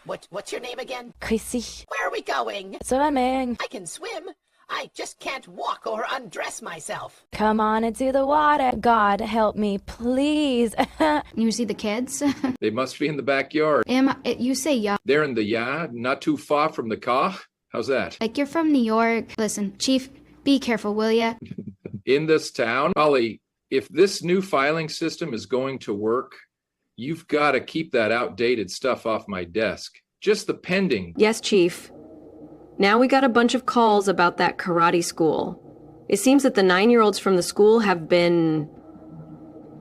What's your name again? Chrissie. Where are we going? Swimming. I can swim. I just can't walk or undress myself. Come on into the water. God help me, please. You see the kids? They must be in the backyard. You say yeah. They're in the yard, not too far from the car. How's that? Like you're from New York. Listen, Chief, be careful, will ya? In this town, Ollie, if this new filing system is going to work, you've got to keep that outdated stuff off my desk. Just the pending. Yes, Chief. Now we got a bunch of calls about that karate school. It seems that the 9-year-olds from the school have been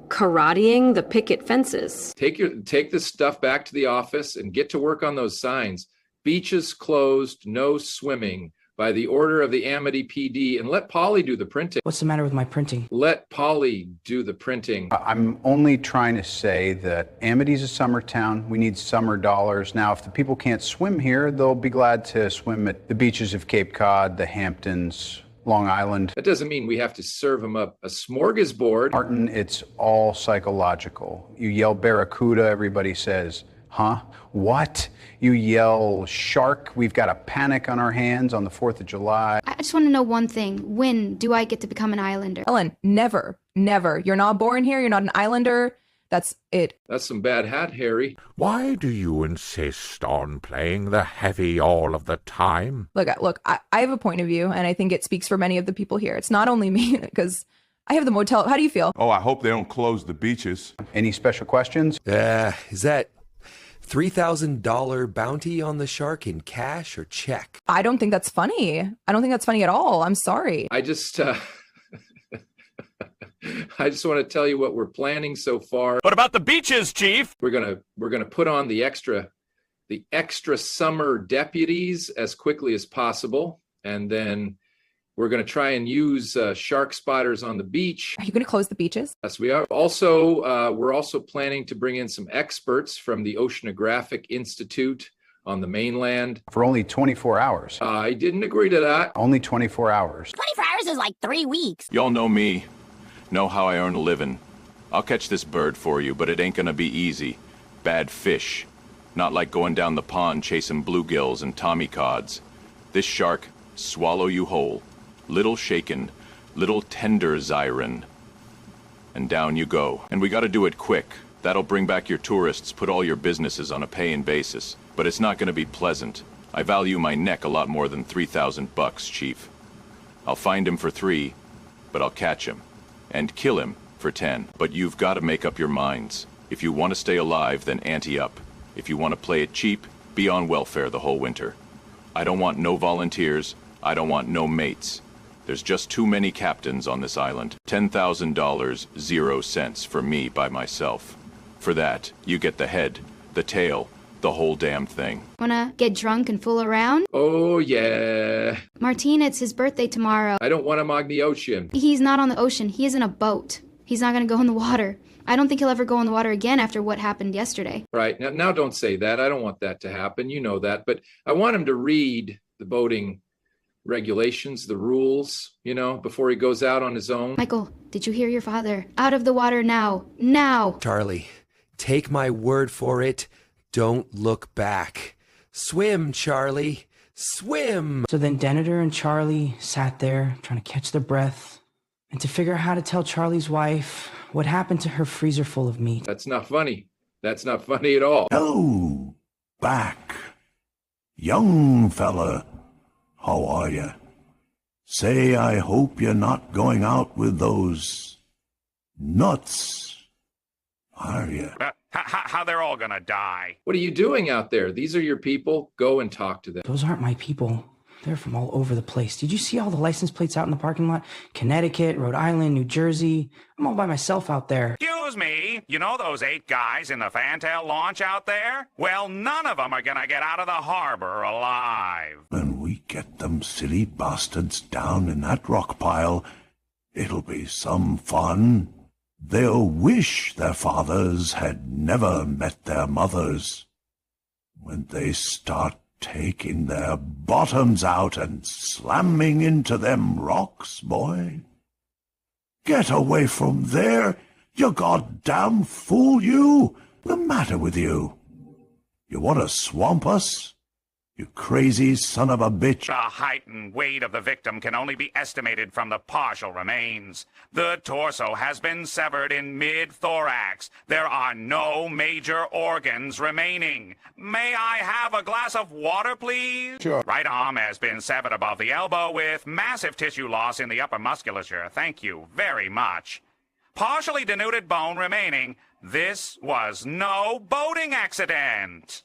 karateing the picket fences. Take this stuff back to the office and get to work on those signs. Beaches closed, no swimming, by the order of the Amity PD, and let Polly do the printing. What's the matter with my printing? Let Polly do the printing. I'm only trying to say that Amity's a summer town. We need summer dollars. Now, if the people can't swim here, they'll be glad to swim at the beaches of Cape Cod, the Hamptons, Long Island. That doesn't mean we have to serve them up a smorgasbord. Martin, it's all psychological. You yell barracuda, everybody says, huh? What? You yell shark, we've got a panic on our hands on the 4th of July. I just want to know one thing. When do I get to become an islander? Ellen, never. You're not born here. You're not an islander. That's it. That's some bad hat, Harry. Why do you insist on playing the heavy all of the time? Look, I have a point of view, and I think it speaks for many of the people here. It's not only me, because I have the motel. How do you feel? Oh, I hope they don't close the beaches. Any special questions? Is that $3,000 bounty on the shark in cash or check? I don't think that's funny. I don't think that's funny at all. I'm sorry. I just I just want to tell you what we're planning so far. What about the beaches, Chief? We're gonna put on the extra summer deputies as quickly as possible, and then we're going to try and use shark spotters on the beach. Are you going to close the beaches? Yes, we are. Also, we're also planning to bring in some experts from the Oceanographic Institute on the mainland. For only 24 hours. I didn't agree to that. Only 24 hours. 24 hours is like 3 weeks. Y'all know me. Know how I earn a living. I'll catch this bird for you, but it ain't gonna be easy. Bad fish. Not like going down the pond chasing bluegills and tommy cods. This shark, swallow you whole. Little shaken, little tender Zyron. And down you go. And we gotta do it quick. That'll bring back your tourists, put all your businesses on a paying basis. But it's not gonna be pleasant. I value my neck a lot more than $3,000, Chief. I'll find him for 3, but I'll catch him. And kill him for 10. But you've gotta make up your minds. If you want to stay alive, then ante up. If you want to play it cheap, be on welfare the whole winter. I don't want no volunteers. I don't want no mates. There's just too many captains on this island. $10,000, 0 cents for me by myself. For that, you get the head, the tail, the whole damn thing. Wanna get drunk and fool around? Oh, yeah. Martine, it's his birthday tomorrow. I don't want him on the ocean. He's not on the ocean. He is in a boat. He's not gonna go in the water. I don't think he'll ever go in the water again after what happened yesterday. Right. Now don't say that. I don't want that to happen. You know that. But I want him to read the boating regulations, the rules, before he goes out on his own. Michael, did you hear your father? Out of the water now. Now! Charlie, take my word for it. Don't look back. Swim, Charlie. Swim! So then Denherder and Charlie sat there trying to catch their breath and to figure out how to tell Charlie's wife what happened to her freezer full of meat. That's not funny. That's not funny at all. Hello, back. Young fella, how are you? Say, I hope you're not going out with those nuts, are you? How they're all gonna die. What are you doing out there? These are your people. Go and talk to them. Those aren't my people. They're from all over the place. Did you see all the license plates out in the parking lot? Connecticut, Rhode Island, New Jersey. I'm all by myself out there. Excuse me, you know those 8 guys in the Fantail launch out there? Well, none of them are gonna get out of the harbor alive. When we get them silly bastards down in that rock pile, it'll be some fun. They'll wish their fathers had never met their mothers. When they start taking their bottoms out and slamming into them rocks, boy. Get away from there, you goddamn fool, you! The matter with you? You want to swamp us? You crazy son of a bitch. The height and weight of the victim can only be estimated from the partial remains. The torso has been severed in mid-thorax. There are no major organs remaining. May I have a glass of water, please? Sure. Right arm has been severed above the elbow with massive tissue loss in the upper musculature. Thank you very much. Partially denuded bone remaining. This was no boating accident.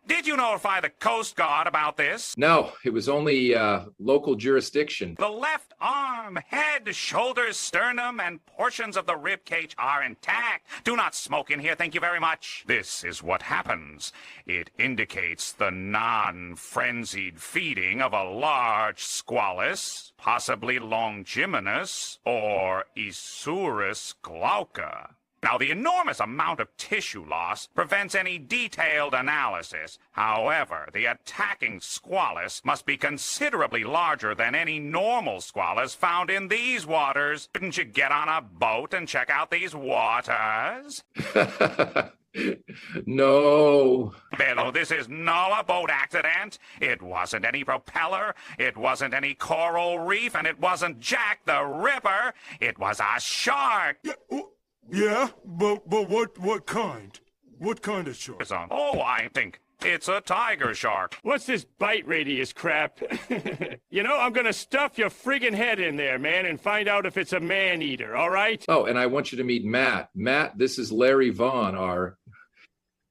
Did you notify the Coast Guard about this? No, it was only local jurisdiction. The left arm, head, shoulders, sternum, and portions of the rib cage are intact. Do not smoke in here, thank you very much. This is what happens. It indicates the non-frenzied feeding of a large squalus, possibly longimanus, or Isurus glauca. Now, the enormous amount of tissue loss prevents any detailed analysis. However, the attacking squalus must be considerably larger than any normal squalus found in these waters. Couldn't you get on a boat and check out these waters? No. Billo, this is not a boat accident. It wasn't any propeller. It wasn't any coral reef. And it wasn't Jack the Ripper. It was a shark. Yeah, but what kind? What kind of shark? Oh, I think it's a tiger shark. What's this bite radius crap? You know, I'm gonna stuff your friggin' head in there, man, and find out if it's a man-eater, all right? Oh, and I want you to meet Matt. Matt, this is Larry Vaughn, our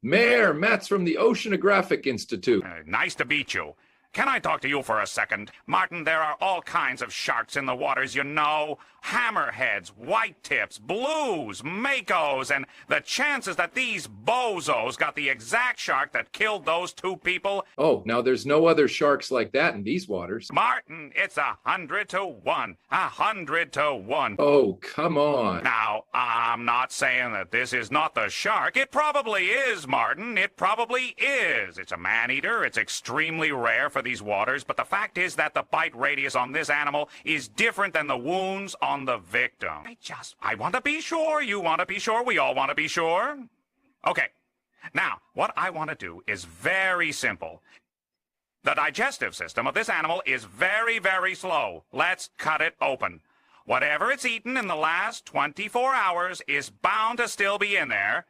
mayor. Matt's from the Oceanographic Institute. Nice to meet you. Can I talk to you for a second? Martin, there are all kinds of sharks in the waters, you know. Hammerheads, white tips, blues, makos, and the chances that these bozos got the exact shark that killed those two people. Oh, now there's no other sharks like that in these waters. Martin, it's 100 to 1. 100 to 1. Oh, come on. Now, I'm not saying that this is not the shark. It probably is, Martin. It probably is. It's a man-eater. It's extremely rare for these waters, but the fact is that the bite radius on this animal is different than the wounds on the victim. I want to be sure, you want to be sure, we all want to be sure. Okay, now, what I want to do is very simple. The digestive system of this animal is very, very slow. Let's cut it open. Whatever it's eaten in the last 24 hours is bound to still be in there,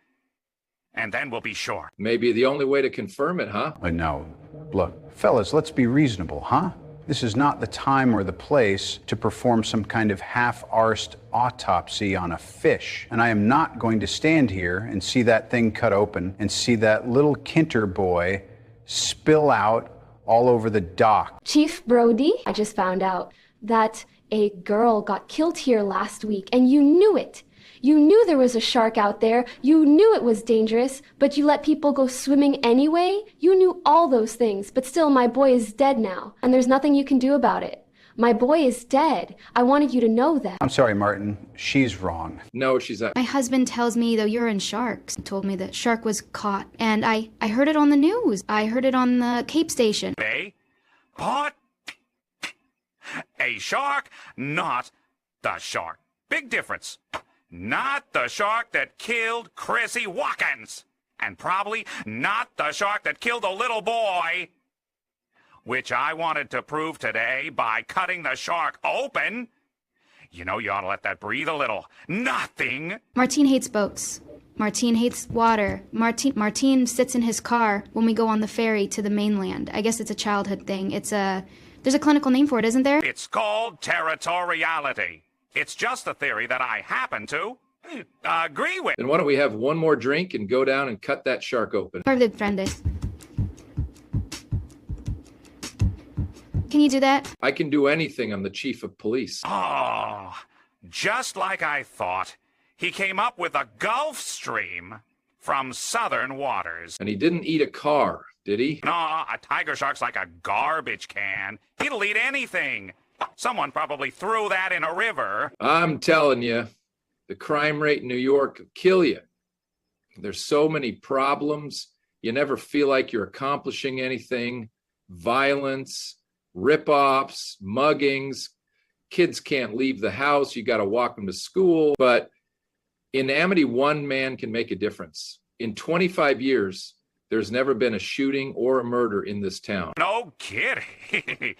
and then we'll be sure. Maybe the only way to confirm it, huh? No. Look, fellas, let's be reasonable, huh? This is not the time or the place to perform some kind of half-arsed autopsy on a fish. And I am not going to stand here and see that thing cut open and see that little Kintner boy spill out all over the dock. Chief Brody, I just found out that a girl got killed here last week, and you knew it. You knew there was a shark out there. You knew it was dangerous, but you let people go swimming anyway? You knew all those things, but still my boy is dead now, and there's nothing you can do about it. My boy is dead. I wanted you to know that. I'm sorry, Martin. She's wrong. No, she's not. My husband tells me the urine sharks. He told me that shark was caught, and I heard it on the news. I heard it on the Cape Station. They caught a shark, not the shark. Big difference. Not the shark that killed Chrissie Watkins. And probably not the shark that killed the little boy. Which I wanted to prove today by cutting the shark open. You know, you ought to let that breathe a little. Nothing. Martine hates boats. Martine hates water. Martine sits in his car when we go on the ferry to the mainland. I guess it's a childhood thing. There's a clinical name for it, isn't there? It's called territoriality. It's just a theory that I happen to agree with. Then why don't we have one more drink and go down and cut that shark open? Can you do that? I can do anything. I'm the chief of police. Oh, just like I thought. He came up with a Gulf Stream from southern waters. And he didn't eat a car, did he? No, a tiger shark's like a garbage can. He'll eat anything. Someone probably threw that in a river. I'm telling you, the crime rate in New York will kill you. There's so many problems. You never feel like you're accomplishing anything. Violence, rip-offs, muggings. Kids can't leave the house. You got to walk them to school. But in Amity, one man can make a difference. In 25 years, There's never been a shooting or a murder in this town. No kidding.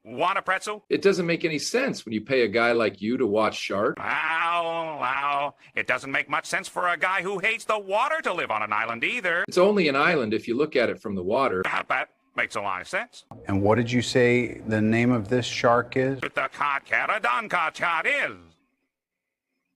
Want a pretzel? It doesn't make any sense when you pay a guy like you to watch sharks. Ow. It doesn't make much sense for a guy who hates the water to live on an island either. It's only an island if you look at it from the water. That makes a lot of sense. And what did you say the name of this shark is? The Katkaradon is.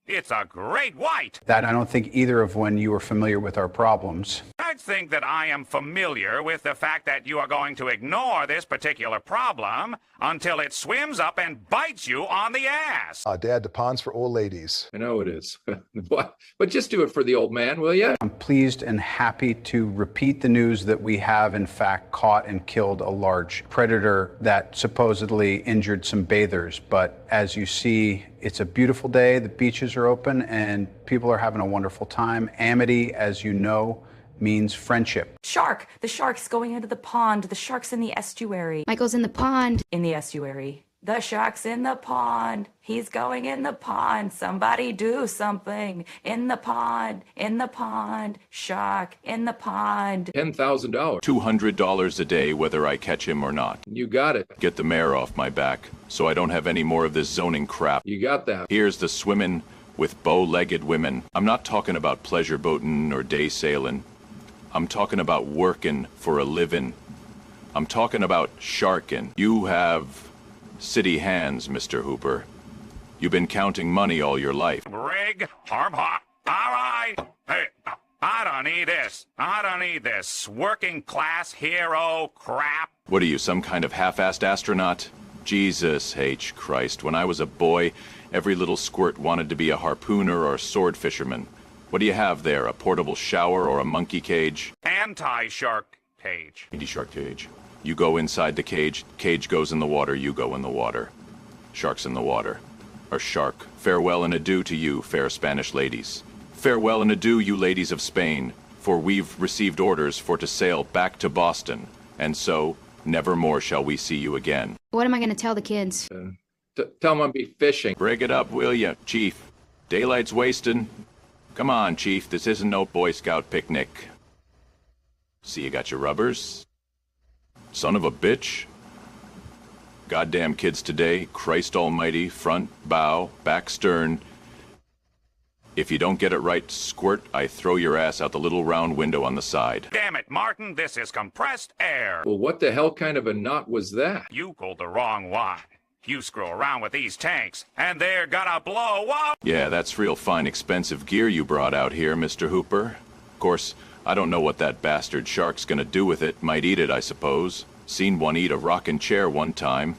It's a great white. That I don't think either of when you were familiar with our problems. I think that I am familiar with the fact that you are going to ignore this particular problem until it swims up and bites you on the ass. Dad, the pond's for old ladies. I know it is. But just do it for the old man, will you? I'm pleased and happy to repeat the news that we have, in fact, caught and killed a large predator that supposedly injured some bathers. But as you see, it's a beautiful day. The beaches are open and people are having a wonderful time. Amity, as you know, means friendship. Shark! The shark's going into the pond. The shark's in the estuary. Michael's in the pond. In the estuary. The shark's in the pond. He's going in the pond. Somebody do something. In the pond. In the pond. Shark in the pond. $10,000. $200 a day whether I catch him or not. You got it. Get the mayor off my back so I don't have any more of this zoning crap. You got that. Here's the swimming with bow-legged women. I'm not talking about pleasure boating or day sailing. I'm talking about working for a living. I'm talking about sharking. You have city hands, Mr. Hooper. You've been counting money all your life. Rig, harm hot. All right. Hey, I don't need this. I don't need this working class hero crap. What are you, some kind of half-assed astronaut? Jesus H. Christ. When I was a boy, every little squirt wanted to be a harpooner or a sword fisherman. What do you have there, a portable shower or a monkey cage? Anti-shark cage. Anti-shark cage. You go inside the cage, cage goes in the water, you go in the water. Shark's in the water. Or shark. Farewell and adieu to you, fair Spanish ladies. Farewell and adieu, you ladies of Spain, for we've received orders for to sail back to Boston, and so never more shall we see you again. What am I going to tell the kids? Tell them I'll be fishing. Break it up, will ya, Chief? Daylight's wasting. Come on, Chief, this isn't no Boy Scout picnic. See you got your rubbers? Son of a bitch. Goddamn kids today, Christ almighty, front, bow, back, stern. If you don't get it right, squirt, I throw your ass out the little round window on the side. Damn it, Martin, this is compressed air. Well, what the hell kind of a knot was that? You pulled the wrong one. You screw around with these tanks, and they're gonna blow up. Yeah, that's real fine, expensive gear you brought out here, Mr. Hooper. Of course, I don't know what that bastard shark's gonna do with it. Might eat it, I suppose. Seen one eat a rocking chair one time.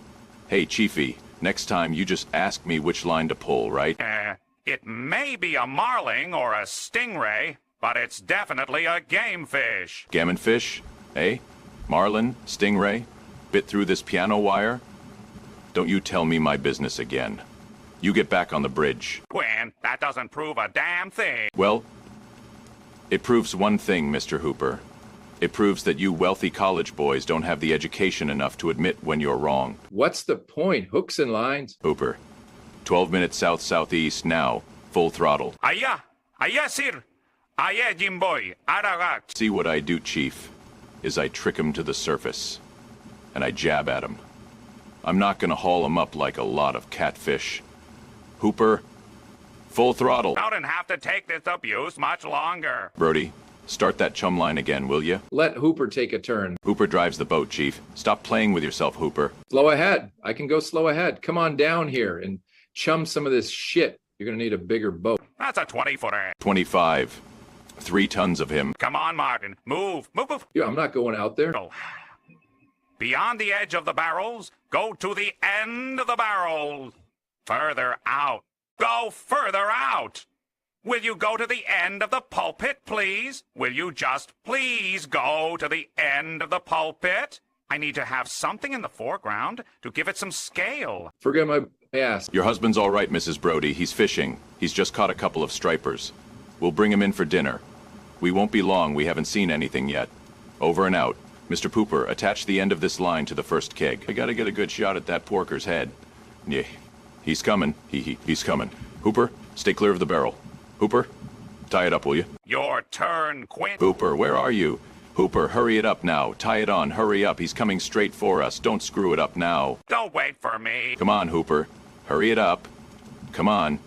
Hey, Chiefy, next time you just ask me which line to pull, right? It may be a marling or a stingray, but it's definitely a game fish. Gammon fish? Eh? Marlin? Stingray? Bit through this piano wire? Don't you tell me my business again. You get back on the bridge. Quinn, that doesn't prove a damn thing. Well, it proves one thing, Mr. Hooper. It proves that you wealthy college boys don't have the education enough to admit when you're wrong. What's the point? Hooks and lines? Hooper, 12 minutes south-southeast now, full throttle. Aya, sir. Aya, Jimboy, Aragat. See what I do, Chief, is I trick him to the surface, and I jab at him. I'm not gonna haul him up like a lot of catfish. Hooper, full throttle. I don't have to take this abuse much longer. Brody, start that chum line again, will you? Let Hooper take a turn. Hooper drives the boat, Chief. Stop playing with yourself, Hooper. Slow ahead. I can go slow ahead. Come on down here and chum some of this shit. You're gonna need a bigger boat. That's a 20-footer. 25. 3 tons of him. Come on, Martin. Move. Yeah, I'm not going out there. Go. Beyond the edge of the barrels, go to the end of the barrels. Further out. Go further out. Will you go to the end of the pulpit, please? Will you just please go to the end of the pulpit? I need to have something in the foreground to give it some scale. Forget my ass. Your husband's all right, Mrs. Brody. He's fishing. He's just caught a couple of stripers. We'll bring him in for dinner. We won't be long. We haven't seen anything yet. Over and out. Mr. Pooper, attach the end of this line to the first keg. I gotta get a good shot at that porker's head. Yeah, he's coming. He's coming. Hooper, stay clear of the barrel. Hooper, tie it up, will you? Your turn, Quint. Hooper, where are you? Hooper, hurry it up now. Tie it on. Hurry up. He's coming straight for us. Don't screw it up now. Don't wait for me. Come on, Hooper. Hurry it up. Come on.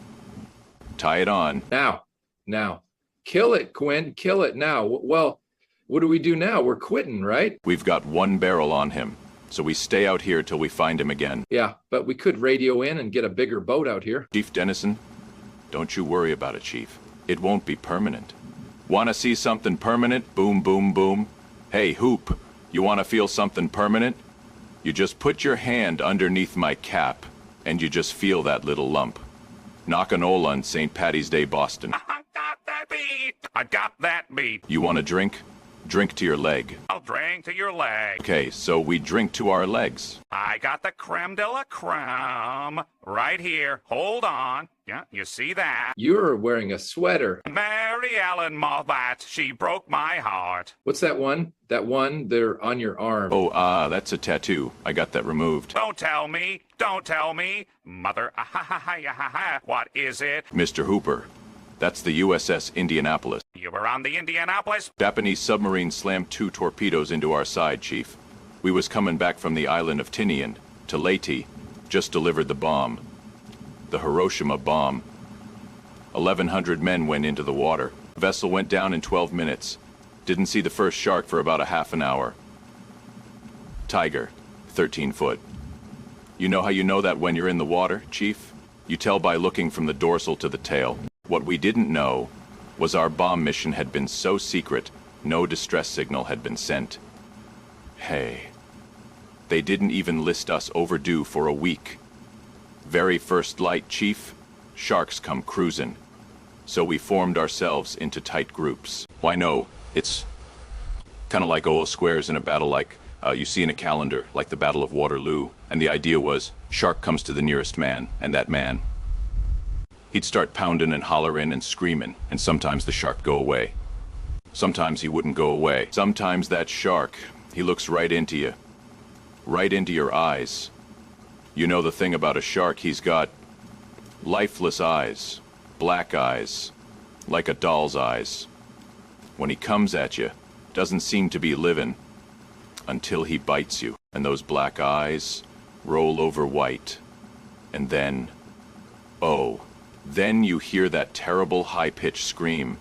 Tie it on. Now. Kill it, Quint. Kill it now. Well, what do we do now? We're quitting, right? We've got 1 barrel on him, so we stay out here till we find him again. Yeah, but we could radio in and get a bigger boat out here. Chief Dennison, don't you worry about it, Chief. It won't be permanent. Want to see something permanent? Boom, boom, boom. Hey, Hoop, you want to feel something permanent? You just put your hand underneath my cap, and you just feel that little lump. Knock an Ola on St. Patty's Day, Boston. I got that beat. You want a drink? Drink to your leg. I'll drink to your leg. Okay, so we drink to our legs. I got the creme de la creme right here. Hold on. Yeah, you see that? You're wearing a sweater. Mary Ellen Moffat, she broke my heart. What's that one? That one there on your arm. Oh, that's a tattoo. I got that removed. Don't tell me. Don't tell me. Mother, what is it? Mr. Hooper, that's the USS Indianapolis. You were on the Indianapolis? Japanese submarine slammed 2 torpedoes into our side, Chief. We was coming back from the island of Tinian to Leyte, just delivered the bomb. The Hiroshima bomb. 1,100 men went into the water. The vessel went down in 12 minutes. Didn't see the first shark for about a half an hour. Tiger, 13 foot. You know how you know that when you're in the water, Chief? You tell by looking from the dorsal to the tail. What we didn't know was our bomb mission had been so secret, no distress signal had been sent. Hey, they didn't even list us overdue for a week. Very first light, Chief, sharks come cruising. So we formed ourselves into tight groups. Why no, it's kind of like old squares in a battle like you see in a calendar, like the Battle of Waterloo. And the idea was, shark comes to the nearest man, and that man, he'd start pounding and hollering and screaming, and sometimes the shark go away. Sometimes he wouldn't go away. Sometimes that shark, he looks right into you. Right into your eyes. You know the thing about a shark, he's got lifeless eyes, black eyes, like a doll's eyes. When he comes at you, doesn't seem to be living until he bites you, and those black eyes roll over white. And then, oh, then you hear that terrible high-pitched scream.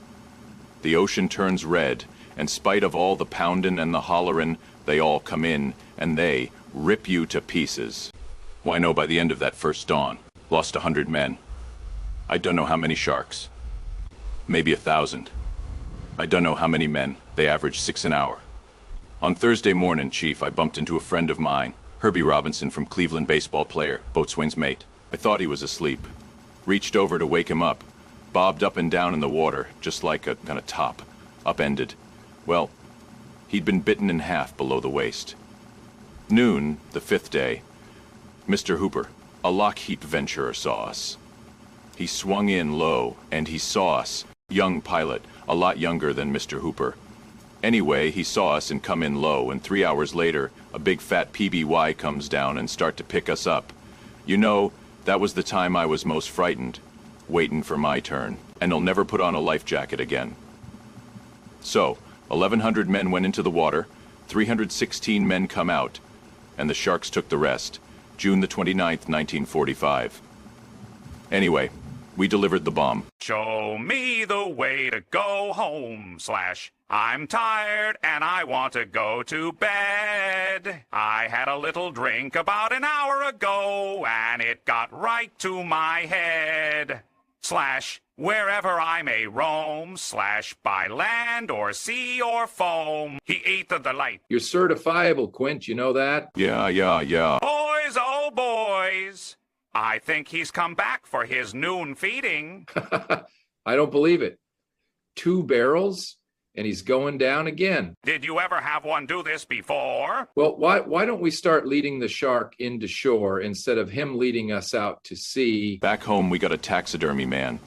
The ocean turns red, and spite of all the poundin' and the hollerin', they all come in, and they rip you to pieces. Why no, by the end of that first dawn, lost 100 men. I don't know how many sharks. Maybe 1,000. I don't know how many men. They averaged 6 an hour. On Thursday morning, Chief, I bumped into a friend of mine, Herbie Robinson from Cleveland, baseball player, boatswain's mate. I thought he was asleep. Reached over to wake him up, bobbed up and down in the water, just like a kind of top, upended. Well, he'd been bitten in half below the waist. Noon, the 5th day, Mr. Hooper, a Lockheed venturer, saw us. He swung in low, and he saw us, young pilot, a lot younger than Mr. Hooper. Anyway, he saw us and come in low, and 3 hours later, a big fat PBY comes down and start to pick us up. You know, that was the time I was most frightened, waiting for my turn, and he'll never put on a life jacket again. So, 1,100 men went into the water, 316 men come out, and the sharks took the rest, June the 29th, 1945. Anyway, we delivered the bomb. Show me the way to go home, I'm tired and I want to go to bed. I had a little drink about an hour ago and it got right to my head. Wherever I may roam, by land or sea or foam, he ate the delight. You're certifiable, Quint, you know that? Yeah. Boys, oh boys, I think he's come back for his noon feeding. I don't believe it. 2 barrels? And he's going down again. Did you ever have one do this before? Well, why don't we start leading the shark into shore instead of him leading us out to sea? Back home, we got a taxidermy man.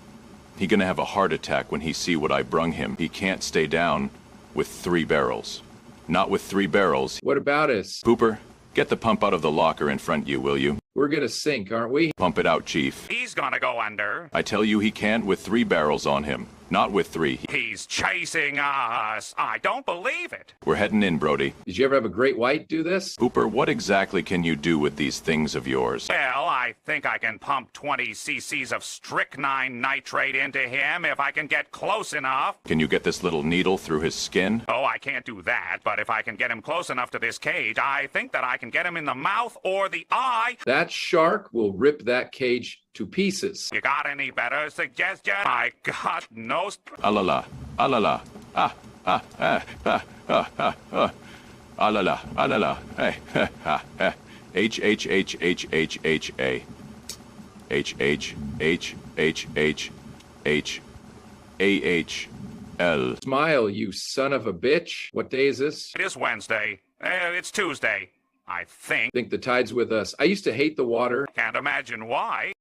He gonna have a heart attack when he see what I brung him. He can't stay down with 3 barrels. Not with 3 barrels. What about us? Hooper, get the pump out of the locker in front you, will you? We're gonna sink, aren't we? Pump it out, Chief. He's gonna go under. I tell you he can't with 3 barrels on him. Not with 3. He's chasing us. I don't believe it. We're heading in, Brody. Did you ever have a great white do this? Hooper, what exactly can you do with these things of yours? Well, I think I can pump 20 cc's of strychnine nitrate into him if I can get close enough. Can you get this little needle through his skin? Oh, I can't do that, but if I can get him close enough to this cage, I think that I can get him in the mouth or the eye. That shark will rip that cage to pieces. You got any better suggestion? I got no... Alala, alala, ah, ah, ah, ah, ah, ah, ah, alala, alala, hey, ha, ha, H, H, H, H, H, H, A, H, H, H, H, H, H, A, H, L. Smile, you son of a bitch. What day is this? It is Wednesday. It's Tuesday, I think. Think the tide's with us. I used to hate the water. Can't imagine why.